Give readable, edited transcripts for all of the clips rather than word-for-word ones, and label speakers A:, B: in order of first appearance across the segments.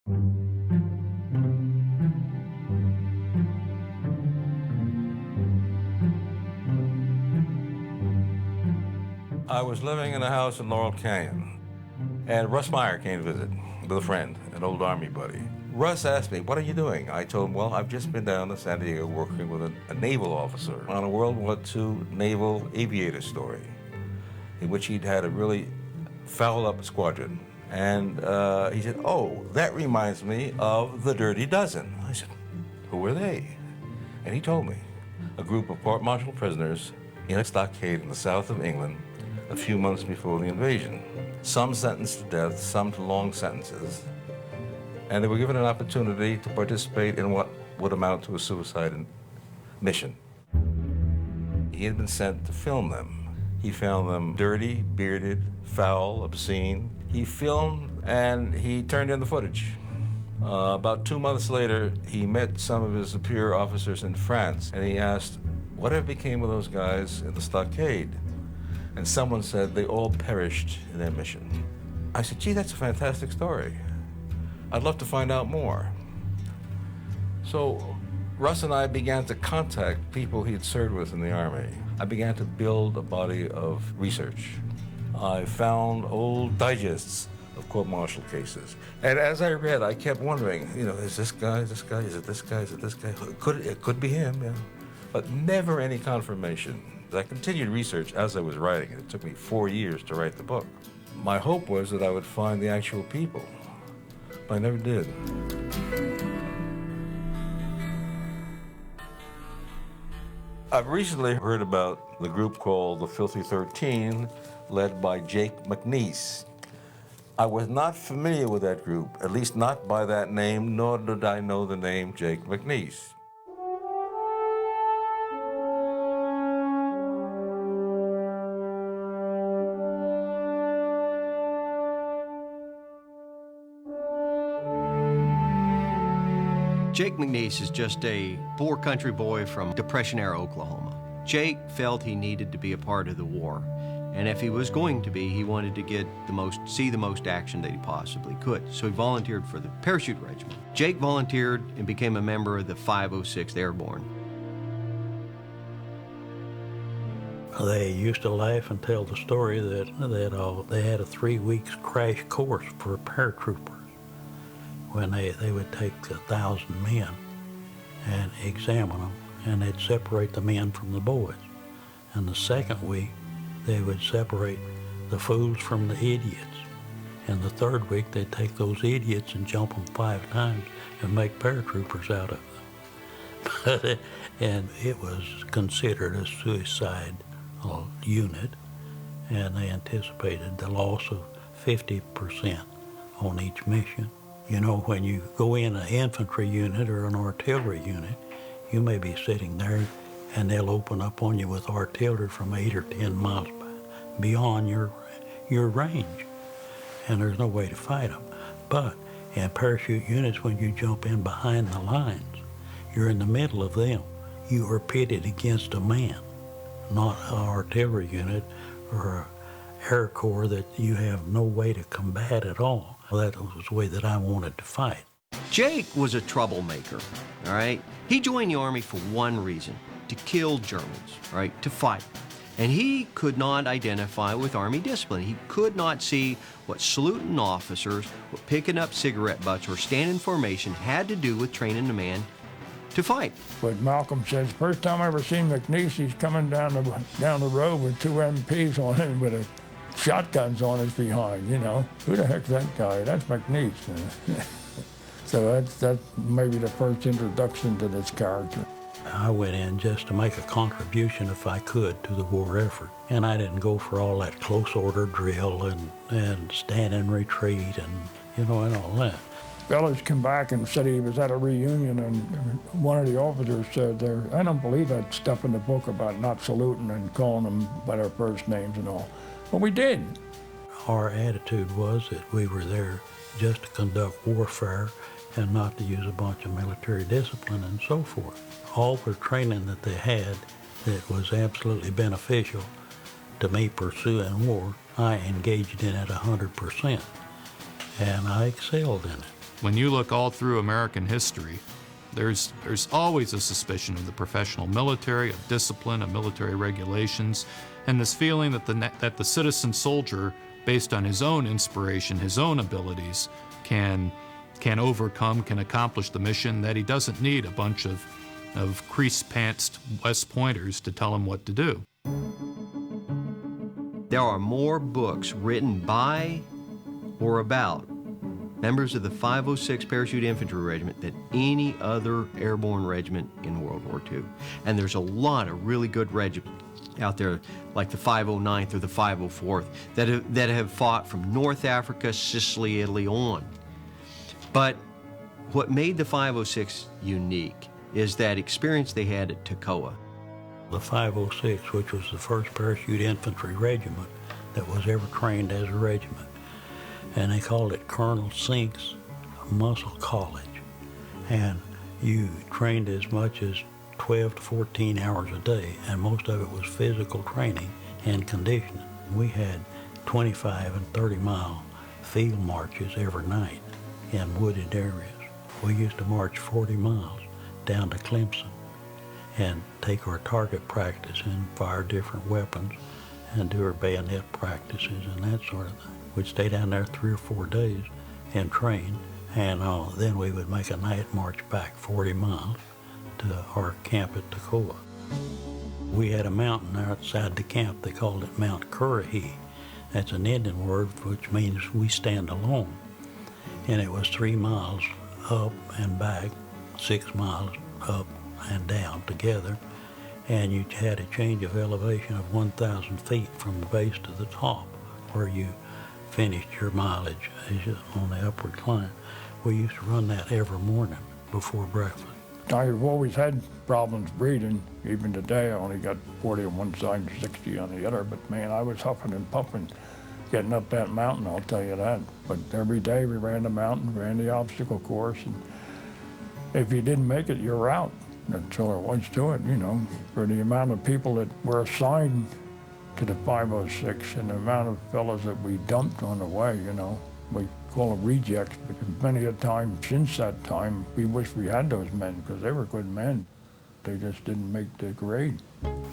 A: I was living in a house in Laurel Canyon, and Russ Meyer came to visit with a friend, an old Army buddy. Russ asked me, "What are you doing?" I told him, "Well, I've just been down to San Diego working with a naval officer on a World War II naval aviator story, in which he'd had a really foul-up squadron." And he said, "Oh, that reminds me of the Dirty Dozen." I said, "Who were they?" And he told me, a group of court-martial prisoners in a stockade in the south of England a few months before the invasion. Some sentenced to death, some to long sentences. And they were given an opportunity to participate in what would amount to a suicide mission. He had been sent to film them. He found them dirty, bearded, foul, obscene. He filmed and he turned in the footage. About 2 months later, he met some of his superior officers in France, and he asked, "Whatever became of those guys in the stockade?" And someone said they all perished in their mission. I said, "Gee, that's a fantastic story. I'd love to find out more." So Russ and I began to contact people he'd served with in the Army. I began to build a body of research. I found old digests of court-martial cases. And as I read, I kept wondering, is this guy, is it this guy, is it this guy? It could be him, yeah. But never any confirmation. I continued research as I was writing it. It took me 4 years to write the book. My hope was that I would find the actual people, but I never did. I've recently heard about the group called the Filthy 13, led by Jake McNeese. I was not familiar with that group, at least not by that name, nor did I know the name Jake McNeese.
B: Jake McNeese is just a poor country boy from Depression-era Oklahoma. Jake felt he needed to be a part of the war, and if he was going to be, he wanted to see the most action that he possibly could. So he volunteered for the Parachute Regiment. Jake volunteered and became a member of the 506th Airborne.
C: They used to laugh and tell the story that they had a 3-week crash course for paratroopers, when they would take 1,000 men and examine them, and they'd separate the men from the boys. And the second week, they would separate the fools from the idiots. And the third week, they'd take those idiots and jump them 5 times and make paratroopers out of them. And it was considered a suicide unit, and they anticipated the loss of 50% on each mission. You know, when you go in an infantry unit or an artillery unit, you may be sitting there and they'll open up on you with artillery from 8 or 10 miles beyond your range, and there's no way to fight them. But in parachute units, when you jump in behind the lines, you're in the middle of them. You are pitted against a man, not an artillery unit or an air corps that you have no way to combat at all. That was the way that I wanted to fight.
B: Jake was a troublemaker, all right? He joined the Army for one reason, to kill Germans, right, to fight. And he could not identify with Army discipline. He could not see what saluting officers, what picking up cigarette butts or standing formation had to do with training a man to fight.
D: But Malcolm says, first time I ever seen McNeese, he's coming down the road with 2 MPs on him with a shotguns on his behind, Who the heck's that guy? That's McNeese. So that's maybe the first introduction to this character.
C: I went in just to make a contribution, if I could, to the war effort. And I didn't go for all that close order drill and stand and retreat and all that.
D: Fellas came back and said he was at a reunion, and one of the officers said, I don't believe that stuff in the book about not saluting and calling them by their first names and all. But we did.
C: Our attitude was that we were there just to conduct warfare and not to use a bunch of military discipline and so forth. All the training that they had that was absolutely beneficial to me pursuing war, I engaged in it 100%, and I excelled in it.
E: When you look all through American history, there's always a suspicion of the professional military, of discipline, of military regulations, and this feeling that the citizen soldier, based on his own inspiration, his own abilities, can overcome, can accomplish the mission, that he doesn't need a bunch of crease-pantsed West Pointers to tell him what to do.
B: There are more books written by or about members of the 506 Parachute Infantry Regiment than any other airborne regiment in World War II. And there's a lot of really good regiments out there, like the 509th or the 504th, that have fought from North Africa, Sicily, Italy on. But what made the 506 unique is that experience they had at Toccoa.
C: The 506, which was the first parachute infantry regiment that was ever trained as a regiment, and they called it Colonel Sink's Muscle College. And you trained as much as 12 to 14 hours a day, and most of it was physical training and conditioning. We had 25 and 30-mile field marches every night in wooded areas. We used to march 40 miles down to Clemson and take our target practice and fire different weapons and do our bayonet practices and that sort of thing. We'd stay down there 3 or 4 days and train, and then we would make a night march back 40 miles to our camp at Toccoa. We had a mountain outside the camp. They called it Mount Currahee. That's an Indian word which means we stand alone. And it was 3 miles up and back, 6 miles up and down together, and you had a change of elevation of 1,000 feet from the base to the top, where you finished your mileage on the upward climb. We used to run that every morning before breakfast.
D: I've always had problems breathing. Even today, I only got 40 on one side and 60 on the other, but man, I was huffing and puffing getting up that mountain, I'll tell you that. But every day we ran the mountain, ran the obstacle course, and if you didn't make it, you're out. That's all there was to it, you know. For the amount of people that were assigned to the 506 and the amount of fellows that we dumped on the way, you know. We call them rejects, because many a time since that time, we wish we had those men, because they were good men. They just didn't make the grade.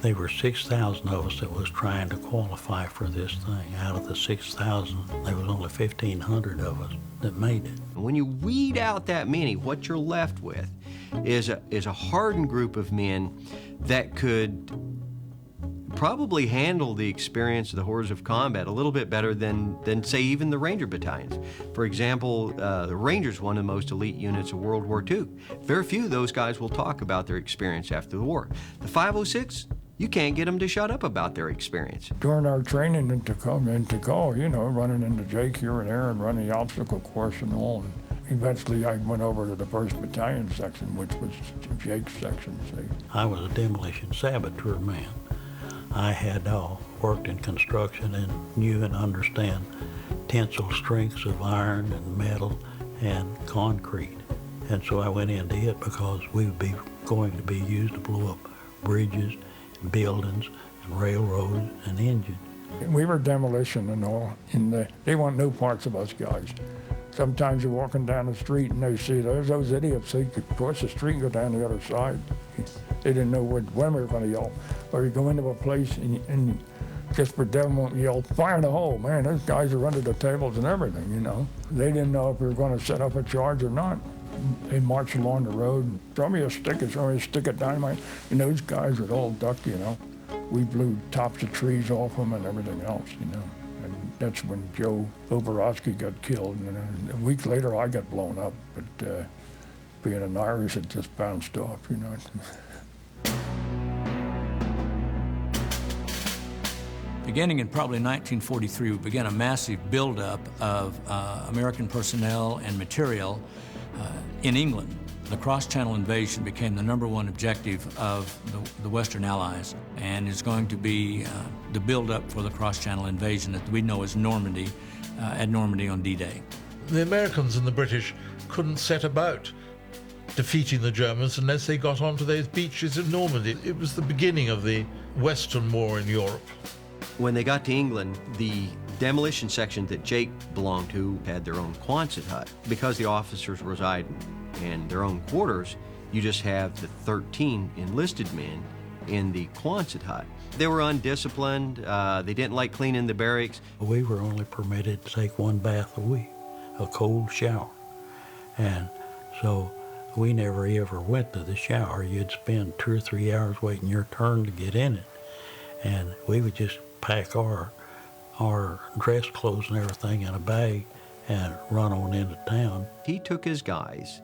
C: There were 6,000 of us that was trying to qualify for this thing. Out of the 6,000, there was only 1,500 of us that made it.
B: When you weed out that many, what you're left with is a hardened group of men that could probably handle the experience of the horrors of combat a little bit better than say, even the Ranger battalions. For example, the Rangers, one of the most elite units of World War II. Very few of those guys will talk about their experience after the war. The 506, you can't get them to shut up about their experience.
D: During our training in Toccoa, you know, running into Jake here and there and running the obstacle course and all. And eventually I went over to the 1st Battalion section, which was Jake's section. See.
C: I was a demolition saboteur man. I had worked in construction and knew and understand tensile strengths of iron and metal and concrete. And so I went into it because we would be going to be used to blow up bridges, buildings, and railroads, and engines.
D: We were demolition and all, and they want no parts of us guys. Sometimes you're walking down the street and they see there's those idiots, they could cross the street and go down the other side. They didn't know when we were going to yell. Or you go into a place and just for devil yell, fire in the hole. Man, those guys are under the tables and everything, you know. They didn't know if we were going to set up a charge or not. They marched along the road and throw me a stick of dynamite. And those guys would all duck, you know. We blew tops of trees off them and everything else, you know. And that's when Joe Oborowski got killed. And a week later, I got blown up. But being an Irish, it just bounced off, you know.
F: Beginning in probably 1943, we began a massive buildup of American personnel and material in England. The cross-channel invasion became the #1 objective of the Western Allies, and is going to be the build-up for the cross-channel invasion that we know as Normandy, at Normandy on D-Day.
G: The Americans and the British couldn't set about defeating the Germans unless they got onto those beaches of Normandy. It was the beginning of the Western War in Europe.
B: When they got to England, the demolition section that Jake belonged to had their own Quonset hut. Because the officers reside in their own quarters, you just have the 13 enlisted men in the Quonset hut. They were undisciplined. They didn't like cleaning the barracks.
C: We were only permitted to take one bath a week, a cold shower. And so we never ever went to the shower. You'd spend 2 or 3 hours waiting your turn to get in it. And we would just pack our dress clothes and everything in a bag and run on into town.
B: He took his guys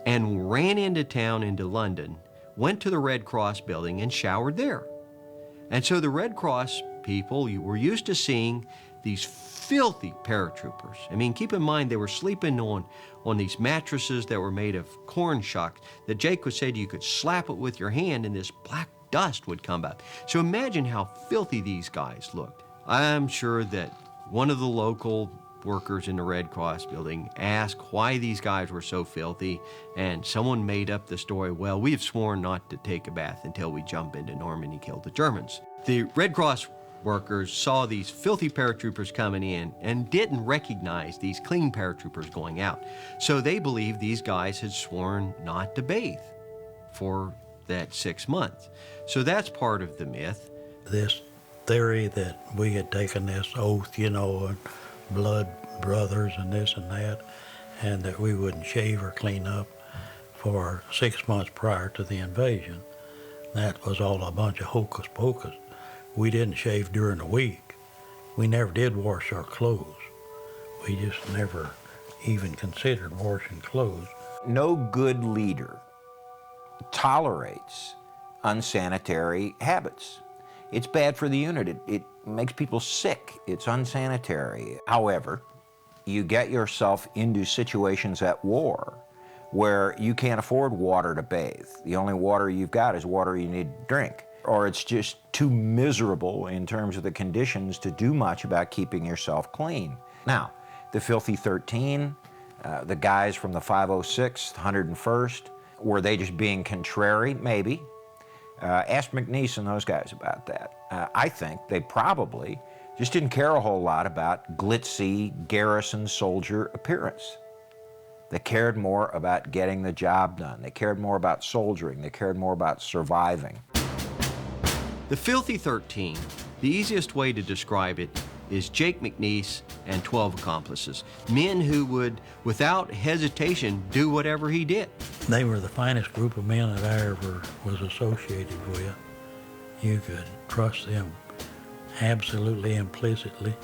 B: and ran into town, into London, went to the Red Cross building and showered there. And so the Red Cross people, you were used to seeing these filthy paratroopers. I mean, keep in mind they were sleeping on these mattresses that were made of corn shucks that Jake was said you could slap it with your hand and this black dust would come out. So imagine how filthy these guys looked. I'm sure that one of the local workers in the Red Cross building asked why these guys were so filthy, and someone made up the story, well, we have sworn not to take a bath until we jump into Normandy, kill the Germans. The Red Cross workers saw these filthy paratroopers coming in and didn't recognize these clean paratroopers going out. So they believed these guys had sworn not to bathe for that 6 months. So that's part of the myth.
C: This theory that we had taken this oath, you know, and blood brothers and this and that, and that we wouldn't shave or clean up for 6 months prior to the invasion. That was all a bunch of hocus pocus. We didn't shave during the week. We never did wash our clothes. We just never even considered washing clothes.
H: No good leader tolerates unsanitary habits. It's bad for the unit. It makes people sick. It's unsanitary. However, you get yourself into situations at war where you can't afford water to bathe. The only water you've got is water you need to drink. Or it's just too miserable in terms of the conditions to do much about keeping yourself clean. Now, the Filthy 13, the guys from the 506th, 101st, were they just being contrary? Maybe. Ask McNeese and those guys about that. I think they probably just didn't care a whole lot about glitzy garrison soldier appearance. They cared more about getting the job done. They cared more about soldiering. They cared more about surviving.
B: The Filthy 13, the easiest way to describe it is Jake McNeese and 12 accomplices, men who would, without hesitation, do whatever he did.
C: They were the finest group of men that I ever was associated with. You could trust them absolutely implicitly,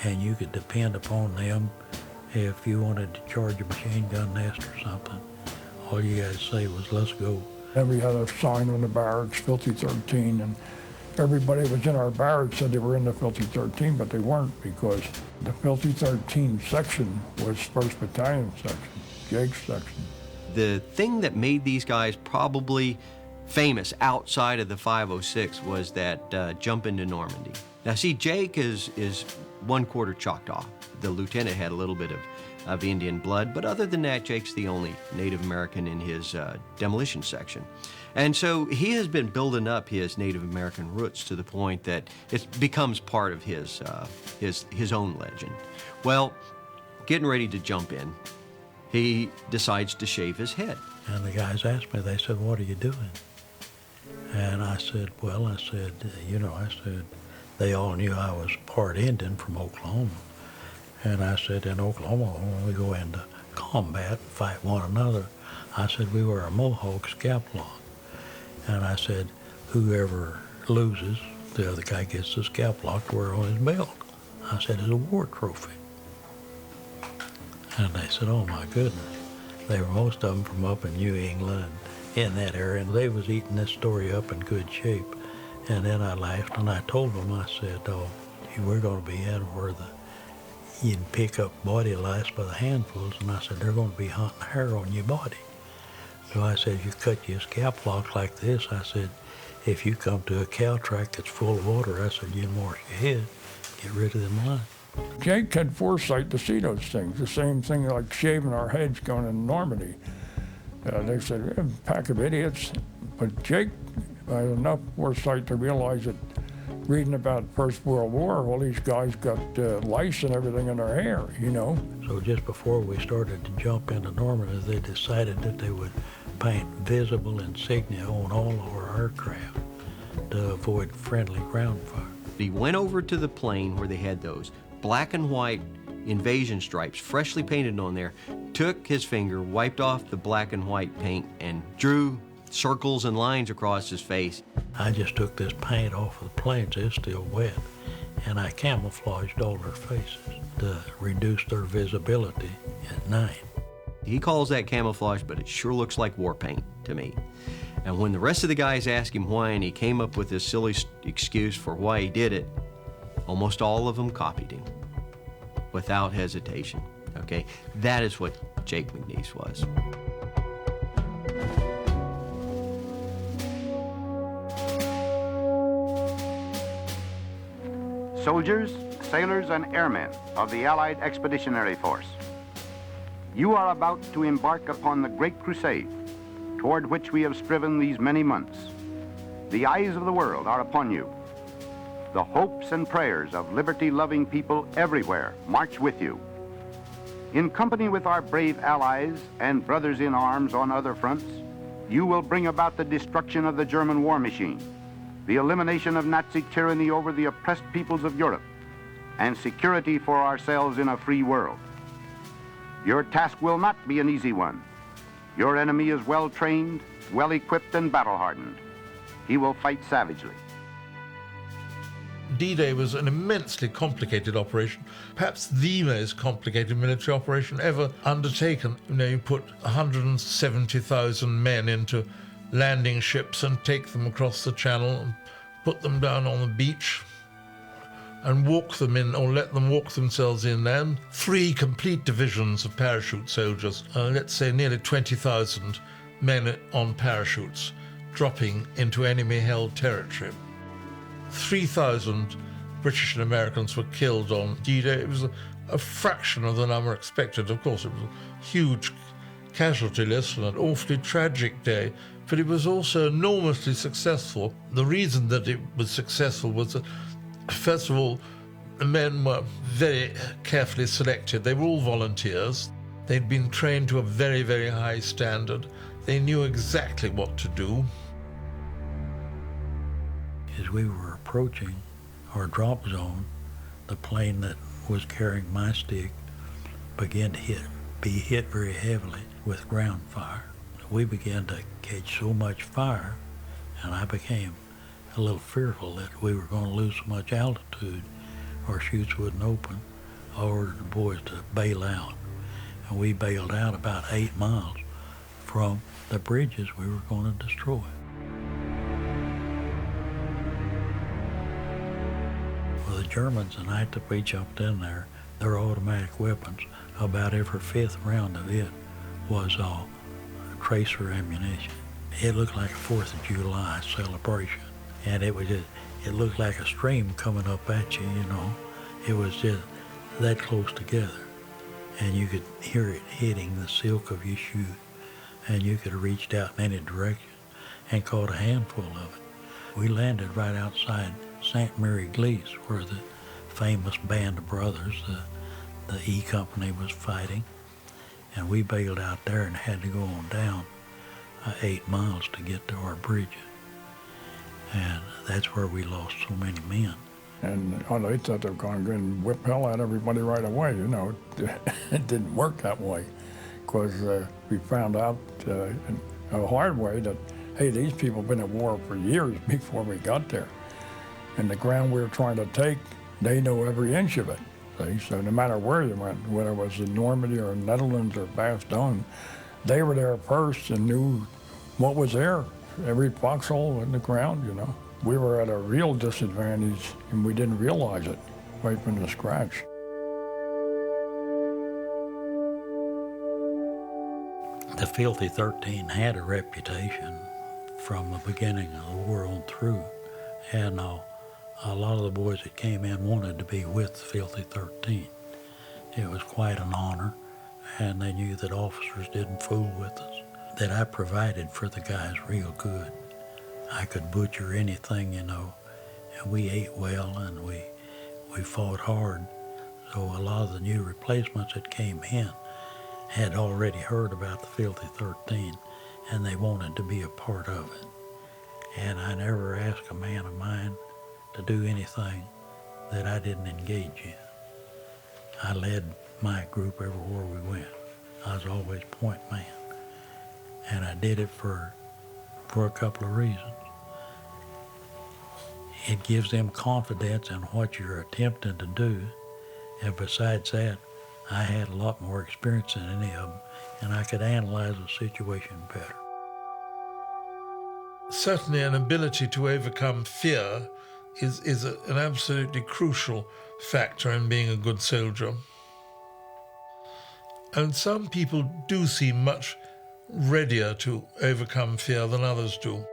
C: and you could depend upon them if you wanted to charge a machine gun nest or something. All you had to say was, let's go.
D: Every other sign on the barracks, Filthy 13, and everybody that was in our barracks said they were in the Filthy 13, but they weren't, because the Filthy 13 section was 1st Battalion section, Jake's section.
B: The thing that made these guys probably famous outside of the 506 was that jump into Normandy. Now see, Jake is 1/4 Choctaw. The lieutenant had a little bit of Indian blood, but other than that, Jake's the only Native American in his demolition section. And so he has been building up his Native American roots to the point that it becomes part of his own legend. Well, getting ready to jump in, he decides to shave his head.
C: And the guys asked me, they said, what are you doing? And I said, well, they all knew I was part Indian from Oklahoma. And I said, in Oklahoma, when we go into combat and fight one another, I said, we wear a Mohawk scalp lock. And I said, whoever loses, the other guy gets the scalp lock to wear on his belt. I said, it's a war trophy. And they said, oh my goodness. They were most of them from up in New England and in that area, and they was eating this story up in good shape. And then I laughed and I told them, I said, oh, we're going to be in where you can pick up body lice by the handfuls, and I said, they're going to be hunting hair on your body. So I said, you cut your scalp lock like this, I said, if you come to a cow track that's full of water, I said, you can wash your head, get rid of them lice.
D: Jake had foresight to see those things, the same thing like shaving our heads going in Normandy. They said, a pack of idiots. But Jake had enough foresight to realize that reading about First World War. Well, these guys got lice and everything in their hair, you know.
C: So just before we started to jump into Normandy, they decided that they would paint visible insignia on all of our aircraft to avoid friendly ground fire.
B: He went over to the plane where they had those black and white invasion stripes freshly painted on there, took his finger, wiped off the black and white paint, and drew circles and lines across his face.
C: I just took this paint off of the planes, it's still wet, and I camouflaged all their faces to reduce their visibility at night.
B: He calls that camouflage, but it sure looks like war paint to me. And when the rest of the guys asked him why, and he came up with this silly excuse for why he did it, almost all of them copied him without hesitation, okay? That is what Jake McNeice was.
I: Soldiers, sailors, and airmen of the Allied Expeditionary Force, you are about to embark upon the great crusade toward which we have striven these many months. The eyes of the world are upon you. The hopes and prayers of liberty-loving people everywhere march with you. In company with our brave allies and brothers in arms on other fronts, you will bring about the destruction of the German war machine, the elimination of Nazi tyranny over the oppressed peoples of Europe, and security for ourselves in a free world. Your task will not be an easy one. Your enemy is well-trained, well-equipped, and battle-hardened. He will fight savagely.
G: D-Day was an immensely complicated operation, perhaps the most complicated military operation ever undertaken. You know, you put 170,000 men into landing ships and take them across the channel and put them down on the beach and walk them in, or let them walk themselves inland. 3 complete divisions of parachute soldiers, let's say nearly 20,000 men on parachutes, dropping into enemy-held territory. 3,000 British and Americans were killed on D-Day. It was a fraction of the number expected. Of course, it was a huge casualty list and an awfully tragic day, but it was also enormously successful. The reason that it was successful was that, first of all, the men were very carefully selected. They were all volunteers. They'd been trained to a very, very high standard. They knew exactly what to do.
C: As we were approaching our drop zone, the plane that was carrying my stick began to be hit very heavily with ground fire. We began to catch so much fire, and I became a little fearful that we were going to lose so much altitude, our chutes wouldn't open. I ordered the boys to bail out, and we bailed out about 8 miles from the bridges we were going to destroy. Well, the Germans, the night that we jumped in there, their automatic weapons, about every 5th round of it was tracer ammunition. It looked like a 4th of July celebration. And it looked like a stream coming up at you, you know. It was just that close together. And you could hear it hitting the silk of your shoe. And you could have reached out in any direction and caught a handful of it. We landed right outside St. Mary Glees, where the famous Band of Brothers, the E Company, was fighting. And we bailed out there and had to go on down 8 miles to get to our bridges. And that's where we lost so many men.
D: And they thought they were going to go and whip hell out of everybody right away. You know, it didn't work that way, because we found out in a hard way that, hey, these people have been at war for years before we got there. And the ground we were trying to take, they know every inch of it. See? So no matter where you went, whether it was in Normandy or Netherlands or Bastogne, they were there first and knew what was there. Every foxhole in the ground, you know. We were at a real disadvantage, and we didn't realize it right from the scratch.
C: The Filthy 13 had a reputation from the beginning of the war on through, and a lot of the boys that came in wanted to be with the Filthy 13. It was quite an honor, and they knew that officers didn't fool with us, that I provided for the guys real good. I could butcher anything, you know, and we ate well, and we fought hard. So a lot of the new replacements that came in had already heard about the Filthy 13, and they wanted to be a part of it. And I never asked a man of mine to do anything that I didn't engage in. I led my group everywhere we went. I was always point man. And I did it for a couple of reasons. It gives them confidence in what you're attempting to do. And besides that, I had a lot more experience than any of them, and I could analyze the situation better.
G: Certainly an ability to overcome fear is an absolutely crucial factor in being a good soldier. And some people do seem much readier to overcome fear than others do.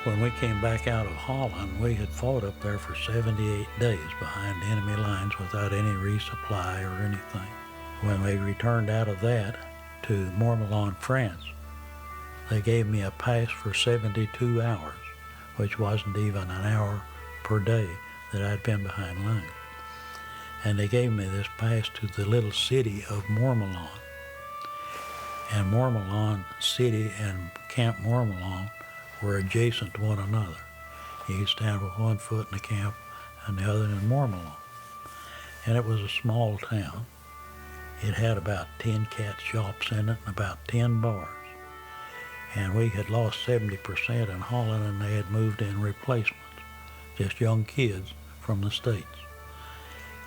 C: When we came back out of Holland, we had fought up there for 78 days behind enemy lines without any resupply or anything. When we returned out of that to Mormillon, France, they gave me a pass for 72 hours, which wasn't even an hour per day that I'd been behind lines. And they gave me this pass to the little city of Mormillon. And Mormillon City and Camp Mormillon were adjacent to one another. You could stand with one foot in the camp and the other in Mormillon. And it was a small town. It had about 10 cat shops in it and about 10 bars. And we had lost 70% in Holland, and they had moved in replacements, just young kids from the States.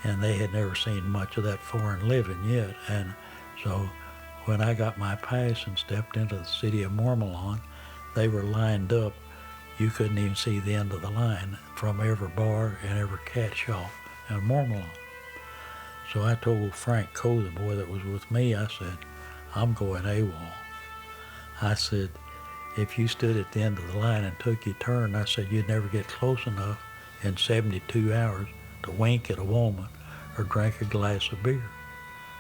C: And they had never seen much of that foreign living yet. And so when I got my pass and stepped into the city of Mormillon, they were lined up. You couldn't even see the end of the line from every bar and every cat shop in Mormillon. So I told Frank Coe, the boy that was with me, I said, I'm going AWOL. I said, if you stood at the end of the line and took your turn, I said, you'd never get close enough in 72 hours to wink at a woman or drink a glass of beer.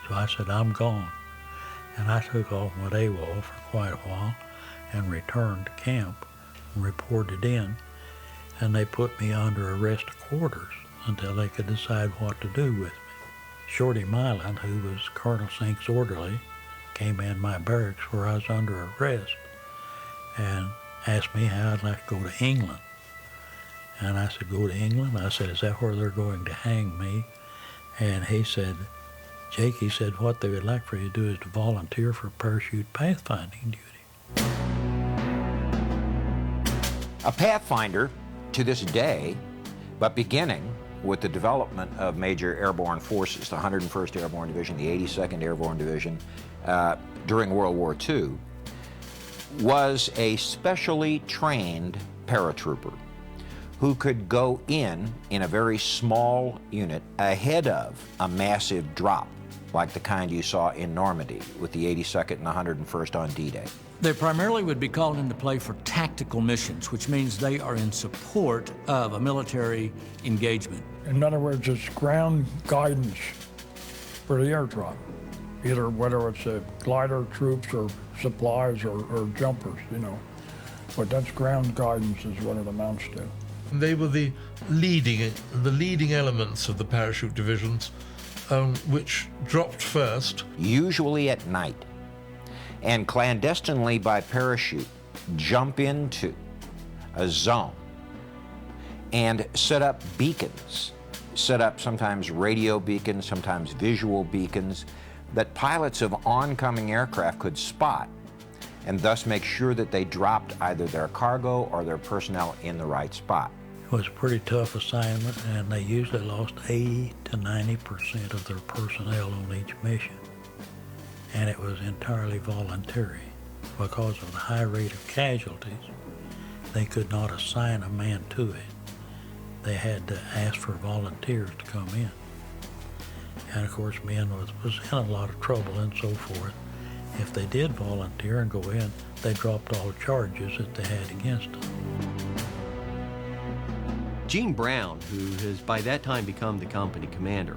C: So I said, I'm gone. And I took off and went AWOL for quite a while and returned to camp and reported in, and they put me under arrest quarters until they could decide what to do with me. Shorty Milan, who was Colonel Sink's orderly, came in my barracks where I was under arrest and asked me how I'd like to go to England. And I said, go to England? I said, is that where they're going to hang me? And he said, Jake, he said, what they would like for you to do is to volunteer for parachute pathfinding duty.
H: A pathfinder to this day, but beginning with the development of major airborne forces, the 101st Airborne Division, the 82nd Airborne Division, during World War II, was a specially trained paratrooper who could go in a very small unit ahead of a massive drop, like the kind you saw in Normandy with the 82nd and 101st on D-Day.
F: They primarily would be called into play for tactical missions, which means they are in support of a military engagement.
D: In other words, it's ground guidance for the airdrop, either whether it's glider troops or supplies or jumpers, you know. But that's ground guidance is what it amounts to.
G: They were the leading elements of the parachute divisions, which dropped first.
H: Usually at night, and clandestinely by parachute, jump into a zone and set up beacons, set up sometimes radio beacons, sometimes visual beacons, that pilots of oncoming aircraft could spot, and thus make sure that they dropped either their cargo or their personnel in the right spot.
C: It was a pretty tough assignment, and they usually lost 80 to 90% of their personnel on each mission. And it was entirely voluntary. Because of the high rate of casualties, they could not assign a man to it. They had to ask for volunteers to come in. And of course, men was in a lot of trouble and so forth. If they did volunteer and go in, they dropped all charges that they had against them.
B: Gene Brown, who has by that time become the company commander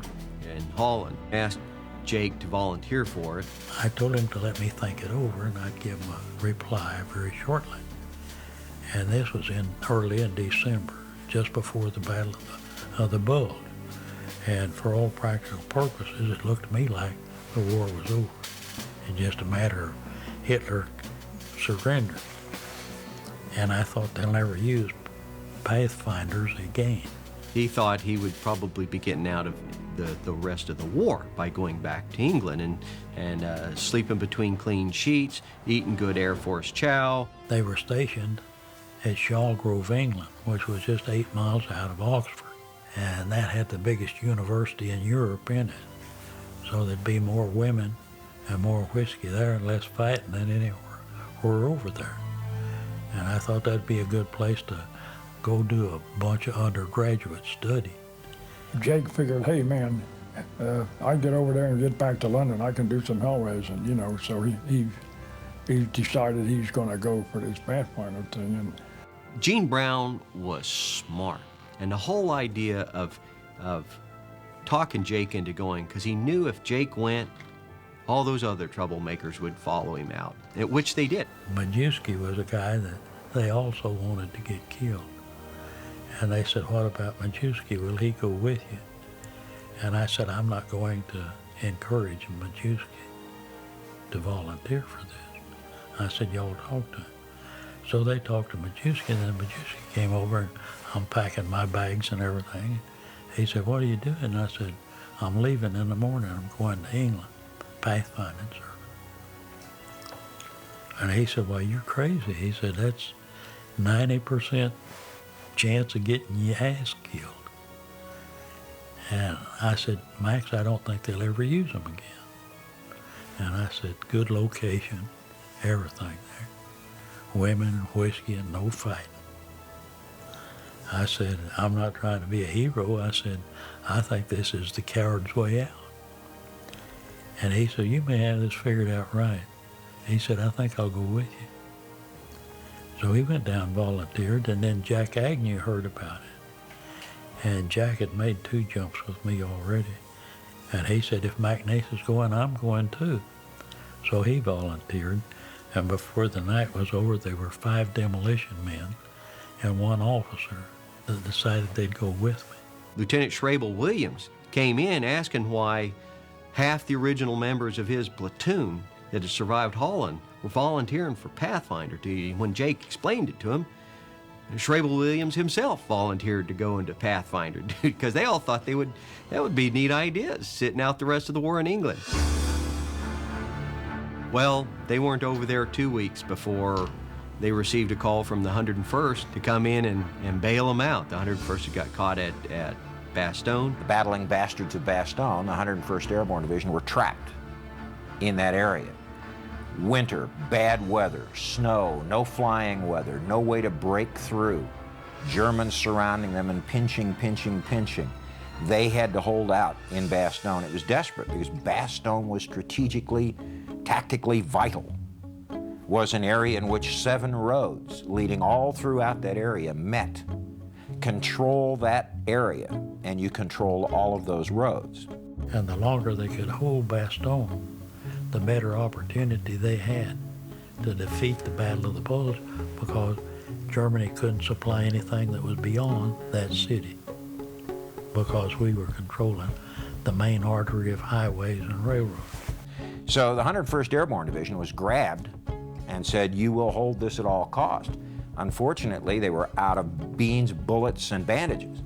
B: in Holland, asked Jake to volunteer for it.
C: I told him to let me think it over and I'd give him a reply very shortly. And this was early in December, just before the Battle of the Bulge. And for all practical purposes, it looked to me like the war was over. It's just a matter of Hitler surrendering. And I thought they'll never use Pathfinders again.
B: He thought he would probably be getting out of the rest of the war by going back to England and sleeping between clean sheets, eating good Air Force chow.
C: They were stationed at Shawgrove, England, which was just 8 miles out of Oxford. And that had the biggest university in Europe in it. So there'd be more women and more whiskey there and less fighting than anywhere over there. And I thought that'd be a good place to go do a bunch of undergraduate study.
D: Jake figured, hey man, I get over there and get back to London, I can do some hell raising, you know. So he decided he's going to go for this Pathfinder thing. And
B: Gene Brown was smart, and the whole idea of talking Jake into going, because he knew if Jake went, all those other troublemakers would follow him out, which they did.
C: Majewski was a guy that they also wanted to get killed. And they said, what about Majewski? Will he go with you? And I said, I'm not going to encourage Majewski to volunteer for this. I said, y'all talk to him. So they talked to Majewski, and then Majewski came over, and I'm packing my bags and everything. He said, what are you doing? And I said, I'm leaving in the morning. I'm going to England, pathfinding service. And he said, well, you're crazy. He said, that's 90% chance of getting your ass killed. And I said, Max, I don't think they'll ever use them again. And I said, good location, everything there. Women and whiskey and no fighting. I said, I'm not trying to be a hero. I said, I think this is the coward's way out. And he said, you may have this figured out right. He said, I think I'll go with you. So he went down, volunteered, and then Jack Agnew heard about it. And Jack had made 2 jumps with me already. And he said, if McNeese is going, I'm going too. So he volunteered, and before the night was over, there were 5 demolition men and 1 officer that decided they'd go with me.
B: Lieutenant Schrabel Williams came in asking why half the original members of his platoon that had survived Holland were volunteering for Pathfinder duty. When Jake explained it to him, Schrabel Williams himself volunteered to go into Pathfinder duty because they all thought that would be neat ideas, sitting out the rest of the war in England. Well, they weren't over there 2 weeks before they received a call from the 101st to come in and bail them out. The 101st had got caught at Bastogne.
H: The battling bastards of Bastogne, the 101st Airborne Division, were trapped in that area. Winter, bad weather, snow, no flying weather, no way to break through. Germans surrounding them and pinching. They had to hold out in Bastogne. It was desperate because Bastogne was strategically, tactically vital. Was an area in which 7 roads leading all throughout that area met. Control that area, and you control all of those roads.
C: And the longer they could hold Bastogne, the better opportunity they had to defeat the Battle of the Bulge, because Germany couldn't supply anything that was beyond that city, because we were controlling the main artery of highways and railroads.
H: So the 101st Airborne Division was grabbed and said, you will hold this at all cost. Unfortunately, they were out of beans, bullets, and bandages.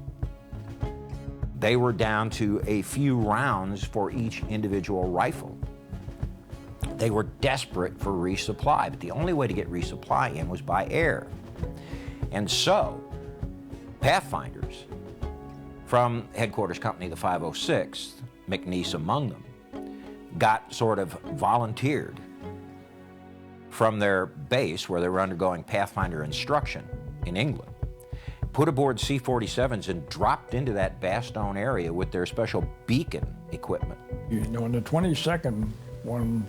H: They were down to a few rounds for each individual rifle. They were desperate for resupply, but the only way to get resupply in was by air. And so, Pathfinders from Headquarters Company, the 506th, McNeese among them, got sort of volunteered from their base where they were undergoing Pathfinder instruction in England, put aboard C-47s and dropped into that Bastogne area with their special beacon equipment.
D: you know, on the 22nd, when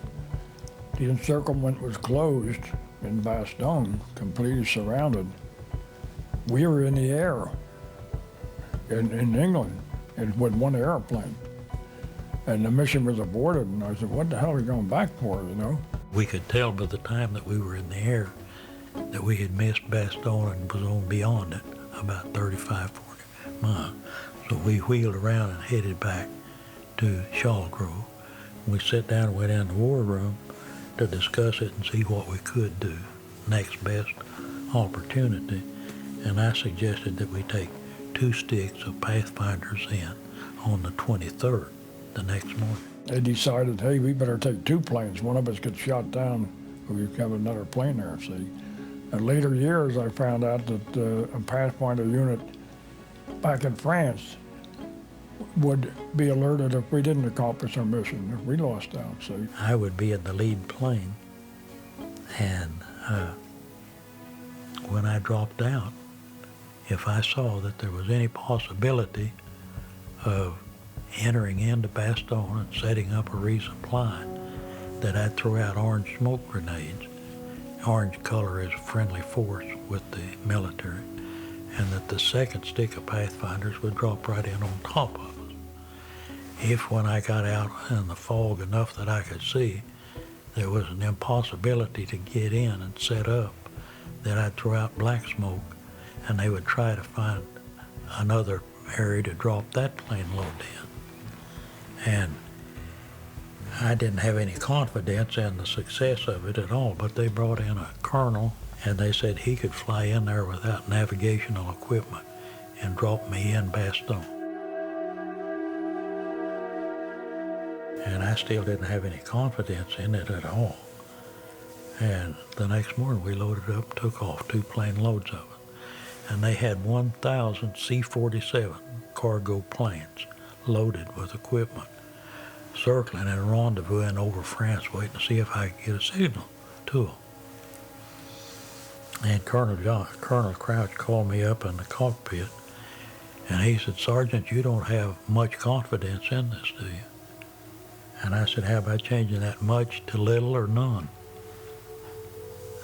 D: the encirclement was closed in Bastogne, completely surrounded, we were in the air in England with one airplane. And the mission was aborted, and I said, what the hell are we going back for, you know?
C: We could tell by the time that we were in the air that we had missed Bastogne and was on beyond it, about 35, 40 miles. So we wheeled around and headed back to Shaw Grove. We sat down and went in the war room to discuss it and see what we could do, next best opportunity. And I suggested that we take 2 sticks of Pathfinders in on the 23rd, the next morning.
D: They decided, hey, we better take 2 planes. One of us gets shot down, we have another plane there, see. In later years, I found out that a Pathfinder unit back in France would be alerted if we didn't accomplish our mission, if we lost out, see.
C: I would be in the lead plane, and when I dropped out, if I saw that there was any possibility of entering into Bastogne and setting up a resupply, that I'd throw out orange smoke grenades. Orange color is a friendly force with the military, and that the second stick of Pathfinders would drop right in on top of us. If when I got out in the fog enough that I could see, there was an impossibility to get in and set up, that I'd throw out black smoke, and they would try to find another area to drop that plane load in. And I didn't have any confidence in the success of it at all, but they brought in a colonel, and they said he could fly in there without navigational equipment and drop me in Bastogne. And I still didn't have any confidence in it at all. And the next morning we loaded up, took off 2 plane loads of it. And they had 1,000 C-47 cargo planes loaded with equipment, circling and rendezvousing over France, waiting to see if I could get a signal to them. And Colonel Crouch called me up in the cockpit, and he said, "Sergeant, you don't have much confidence in this, do you?" And I said, "How about changing that much to little or none?"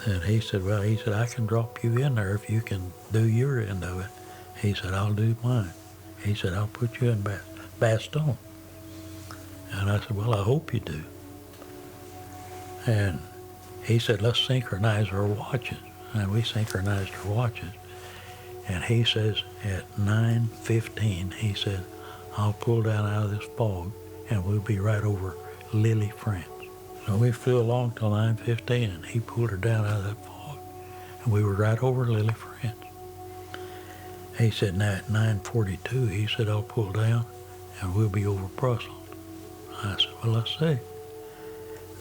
C: And he said, "Well," he said, "I can drop you in there if you can do your end of it." He said, "I'll do mine." He said, "I'll put you in Bastogne." And I said, "Well, I hope you do." And he said, "Let's synchronize our watches." And we synchronized our watches. And he says, at 9:15, he said, "I'll pull down out of this fog and we'll be right over Lille, France." So we flew along till 9:15, and he pulled her down out of that fog, and we were right over Lille, France. He said, now at 9:42, he said, "I'll pull down and we'll be over Brussels." I said, "Well, let's see."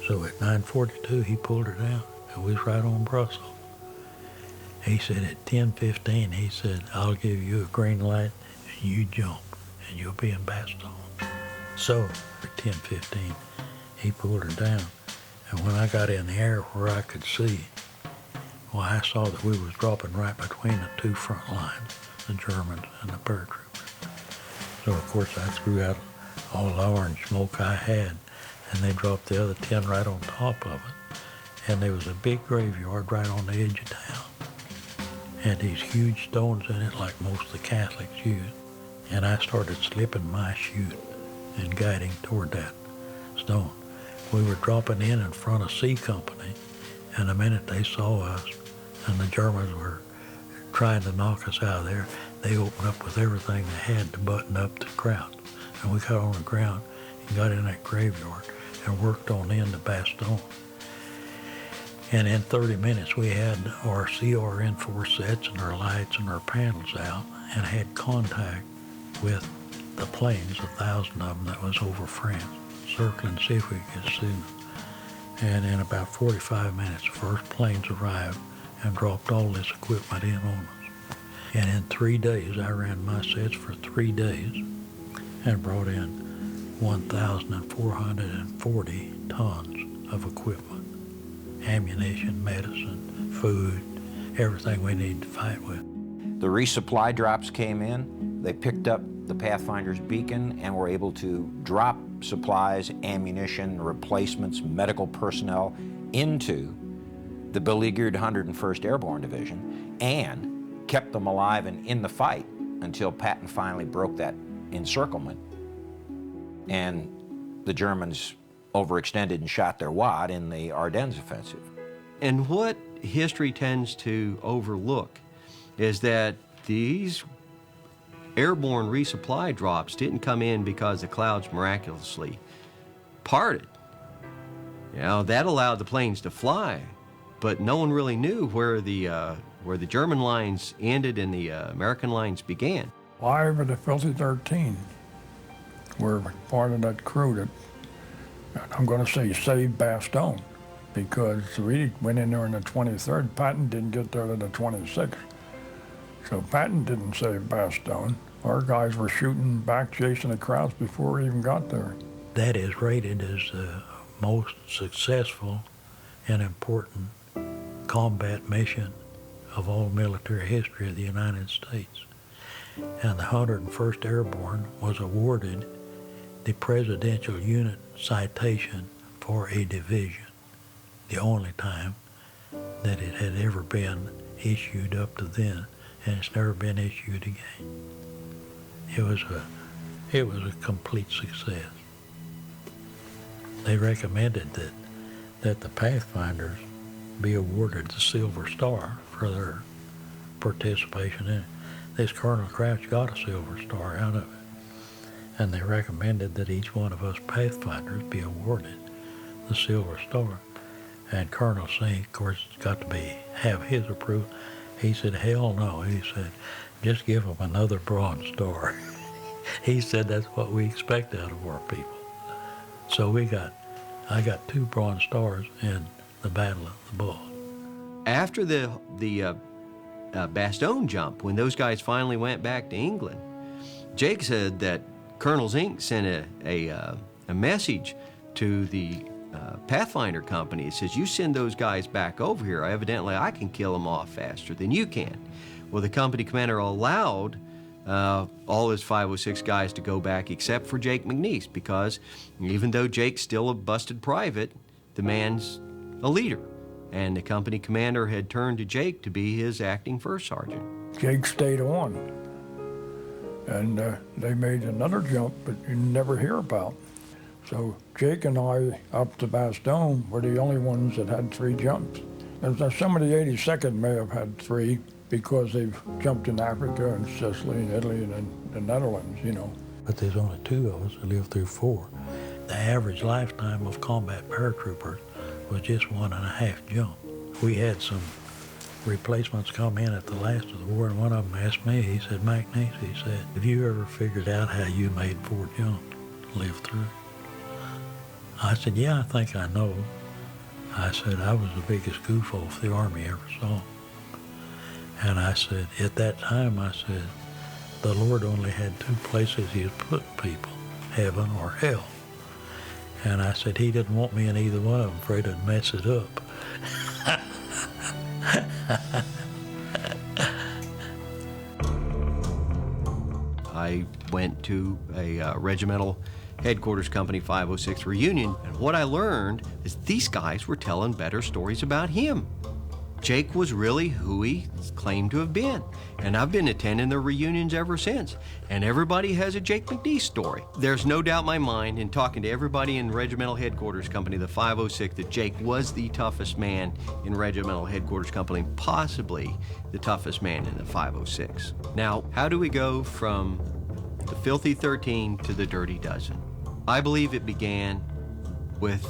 C: So at 9:42, he pulled her down, and we was right on Brussels. He said at 10:15, he said, "I'll give you a green light and you jump and you'll be in Bastogne." So at 10:15, he pulled her down. And when I got in the air where I could see, well, I saw that we was dropping right between the 2 front lines, the Germans and the paratroopers. So of course I threw out all the orange smoke I had, and they dropped the other 10 right on top of it. And there was a big graveyard right on the edge of town. Had these huge stones in it like most of the Catholics use. And I started slipping my chute and guiding toward that stone. We were dropping in front of C Company, and the minute they saw us, and the Germans were trying to knock us out of there, they opened up with everything they had to button up the crowd. And we got on the ground and got in that graveyard and worked on into Bastogne. And in 30 minutes, we had our CRN4 sets and our lights and our panels out, and had contact with the planes, 1,000 of them that was over France, circling to see if we could see them. And in about 45 minutes, the first planes arrived and dropped all this equipment in on us. And in 3 days, I ran my sets for 3 days and brought in 1,440 tons of equipment. Ammunition, medicine, food, everything we need to fight with.
H: The resupply drops came in. They picked up the Pathfinder's beacon and were able to drop supplies, ammunition, replacements, medical personnel into the beleaguered 101st Airborne Division, and kept them alive and in the fight until Patton finally broke that encirclement, and the Germans overextended and shot their wad in the Ardennes offensive.
B: And what history tends to overlook is that these airborne resupply drops didn't come in because the clouds miraculously parted. You know, that allowed the planes to fly, but no one really knew where the German lines ended and the American lines began.
D: 5 of the Filthy 13 were part of that crew that, I'm going to say, saved Bastogne, because we went in there on the 23rd. Patton didn't get there to the 26th. So Patton didn't save Bastogne. Our guys were shooting back, chasing the crowds before we even got there.
C: That is rated as the most successful and important combat mission of all military history of the United States. And the 101st Airborne was awarded the Presidential Unit Citation for a division, the only time that it had ever been issued up to then, and it's never been issued again. It was a complete success. They recommended that the Pathfinders be awarded the Silver Star for their participation in it. This Colonel Crouch got a Silver Star out of it. And they recommended that each one of us Pathfinders be awarded the Silver Star. And Colonel Sink, of course, got to have his approval. He said, hell no. He said, just give them another Bronze Star. He said that's what we expect out of our people. So I got 2 Bronze Stars in the Battle of the Bulge.
B: After the Bastogne jump, when those guys finally went back to England, Jake said that Colonel Zink sent a message to the Pathfinder company. It says, you send those guys back over here. Evidently, I can kill them off faster than you can. Well, the company commander allowed all his 506 guys to go back except for Jake McNeese, because even though Jake's still a busted private, the man's a leader. And the company commander had turned to Jake to be his acting first sergeant.
D: Jake stayed on. And they made another jump, but you never hear about. So Jake and I, up to Bastogne, were the only ones that had 3 jumps. And some of the 82nd may have had 3 because they've jumped in Africa and Sicily and Italy and the Netherlands, you know.
C: But there's only 2 of us that lived through 4. The average lifetime of combat paratroopers was just 1.5 jump. We had some replacements come in at the last of the war, and one of them asked me, he said, McNeese, he said, have you ever figured out how you made 4 jumps, lived through? I said, yeah, I think I know. I said, I was the biggest goof off the Army ever saw. And I said, at that time, I said, the Lord only had 2 places he'd put people, heaven or hell. And I said, he didn't want me in either one of them, afraid I'd mess it up.
B: I went to a regimental headquarters company 506 reunion, and what I learned is these guys were telling better stories about him. Jake was really who he claimed to have been, and I've been attending the reunions ever since, and everybody has a Jake McNeese story. There's no doubt in my mind, in talking to everybody in regimental headquarters company, the 506, that Jake was the toughest man in regimental headquarters company, possibly the toughest man in the 506. Now, how do we go from the Filthy 13 to the Dirty Dozen? I believe it began with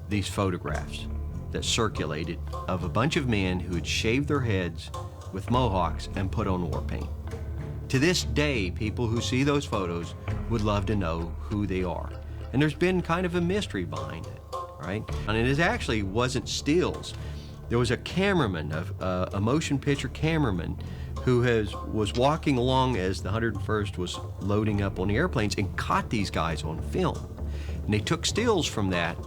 B: these photographs that circulated of a bunch of men who had shaved their heads with mohawks and put on war paint. To this day, people who see those photos would love to know who they are. And there's been kind of a mystery behind it, right? And it actually wasn't stills. There was a cameraman, a motion picture cameraman, who was walking along as the 101st was loading up on the airplanes and caught these guys on film. And they took stills from that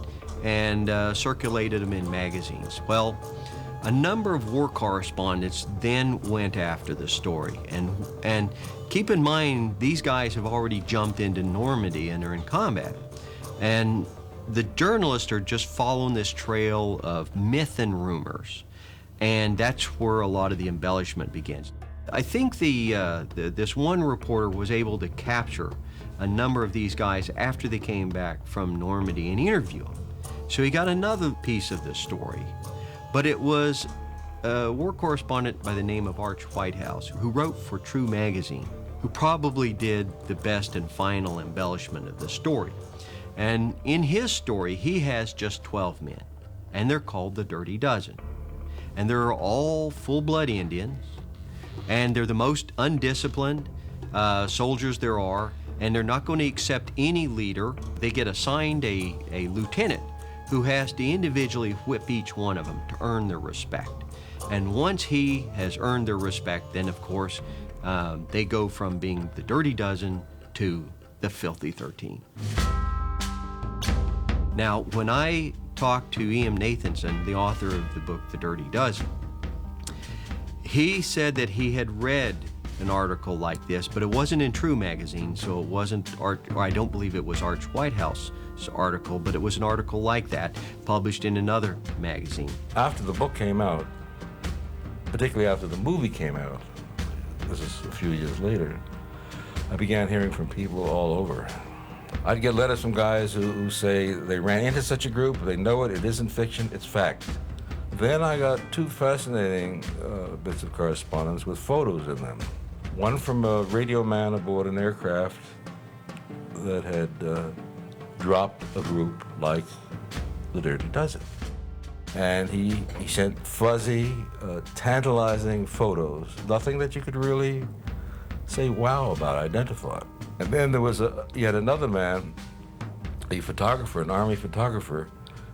B: and circulated them in magazines. Well, a number of war correspondents then went after the story. And keep in mind, these guys have already jumped into Normandy and are in combat. And the journalists are just following this trail of myth and rumors. And that's where a lot of the embellishment begins. I think this one reporter was able to capture a number of these guys after they came back from Normandy and interview them. So he got another piece of the story, but it was a war correspondent by the name of Arch Whitehouse, who wrote for True Magazine, who probably did the best and final embellishment of the story. And in his story, he has just 12 men, and they're called the Dirty Dozen. And they're all full-blood Indians, and they're the most undisciplined soldiers there are, and they're not going to accept any leader. They get assigned a lieutenant who has to individually whip each one of them to earn their respect. And once he has earned their respect, then of course, they go from being the Dirty Dozen to the Filthy 13. Now, when I talked to E.M. Nathanson, the author of the book, The Dirty Dozen, he said that he had read an article like this, but it wasn't in True Magazine, so it wasn't, or I don't believe it was Arch Whitehouse's article, but it was an article like that, published in another magazine.
A: After the book came out, particularly after the movie came out, this is a few years later, I began hearing from people all over. I'd get letters from guys who say they ran into such a group, they know it isn't fiction, it's fact. Then I got two fascinating bits of correspondence with photos in them. One from a radio man aboard an aircraft that had dropped a group like the Dirty Dozen. And he sent fuzzy, tantalizing photos, nothing that you could really say wow about, identify. And then there was yet another man, a photographer, an Army photographer,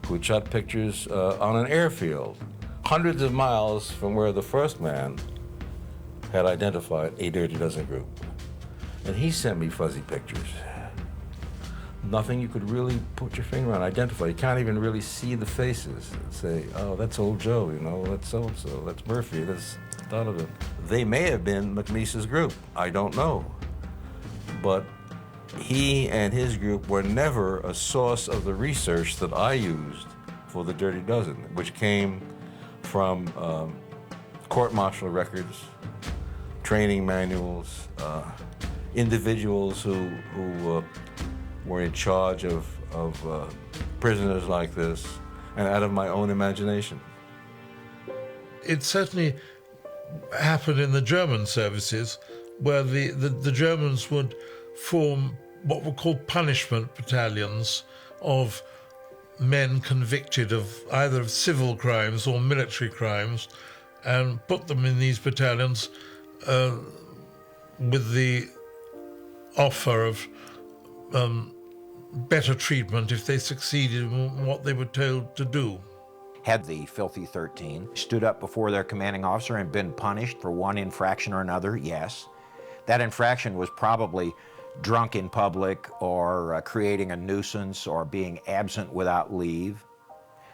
A: who had shot pictures on an airfield, hundreds of miles from where the first man had identified a Dirty Dozen group. And he sent me fuzzy pictures. Nothing you could really put your finger on, identify. You can't even really see the faces and say, oh, that's old Joe, you know, that's so-and-so, that's Murphy, that's Donovan. They may have been McNeese's group, I don't know. But he and his group were never a source of the research that I used for the Dirty Dozen, which came from court-martial records, training manuals, individuals who were in charge of prisoners like this, and out of my own imagination.
G: It certainly happened in the German services, where the Germans would form what were called punishment battalions of men convicted of either of civil crimes or military crimes, and put them in these battalions with the offer of better treatment if they succeeded in what they were told to do.
H: Had the Filthy 13 stood up before their commanding officer and been punished for one infraction or another? Yes. That infraction was probably drunk in public or creating a nuisance or being absent without leave.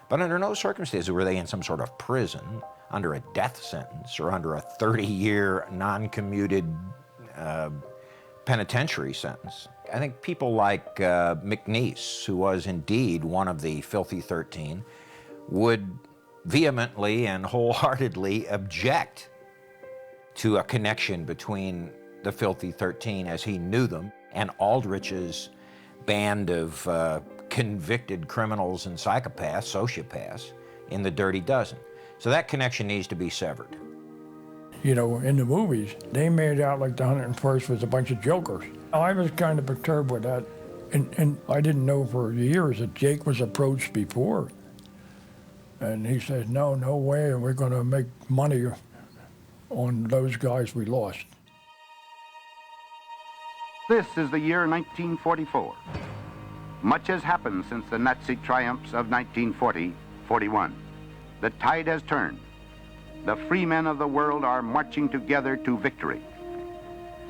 H: But under no circumstances were they in some sort of prison under a death sentence or under a 30-year non-commuted penitentiary sentence. I think people like McNeese, who was indeed one of the Filthy 13, would vehemently and wholeheartedly object to a connection between the Filthy 13 as he knew them and Aldrich's band of convicted criminals and psychopaths, sociopaths, in the Dirty Dozen. So that connection needs to be severed.
D: You know, in the movies, they made out like the 101st was a bunch of jokers. I was kind of perturbed with that, and I didn't know for years that Jake was approached before. And he said, no way, we're going to make money on those guys we lost.
I: This is the year 1944. Much has happened since the Nazi triumphs of 1940-41. The tide has turned. The free men of the world are marching together to victory.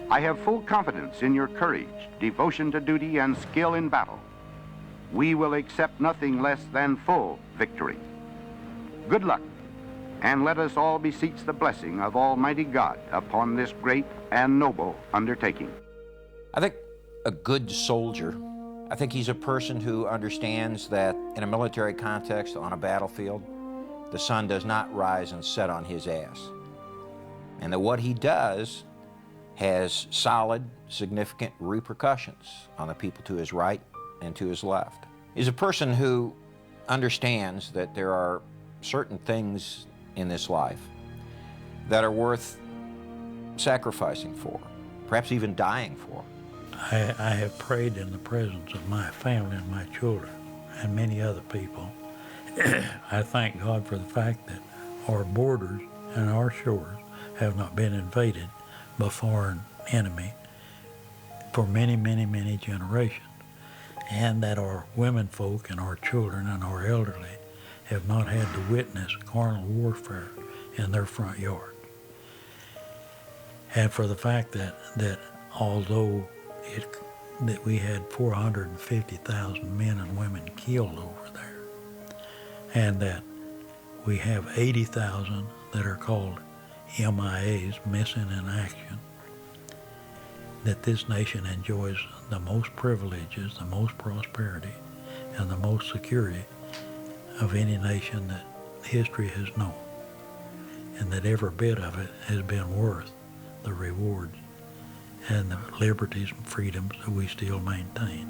I: I have full confidence in your courage, devotion to duty, and skill in battle. We will accept nothing less than full victory. Good luck, and let us all beseech the blessing of Almighty God upon this great and noble undertaking.
H: I think a good soldier, I think he's a person who understands that in a military context on a battlefield, the sun does not rise and set on his ass. and that what he does has solid, significant repercussions on the people to his right and to his left. He's a person who understands that there are certain things in this life that are worth sacrificing for, perhaps even dying for.
C: I have prayed in the presence of my family and my children and many other people. I thank God for the fact that our borders and our shores have not been invaded by foreign enemy for many, many, many generations, and that our women folk and our children and our elderly have not had to witness carnal warfare in their front yard. And for the fact that although that we had 450,000 men and women killed over there, and that we have 80,000 that are called MIAs, missing in action, that this nation enjoys the most privileges, the most prosperity, and the most security of any nation that history has known, and that every bit of it has been worth the rewards and the liberties and freedoms that we still maintain.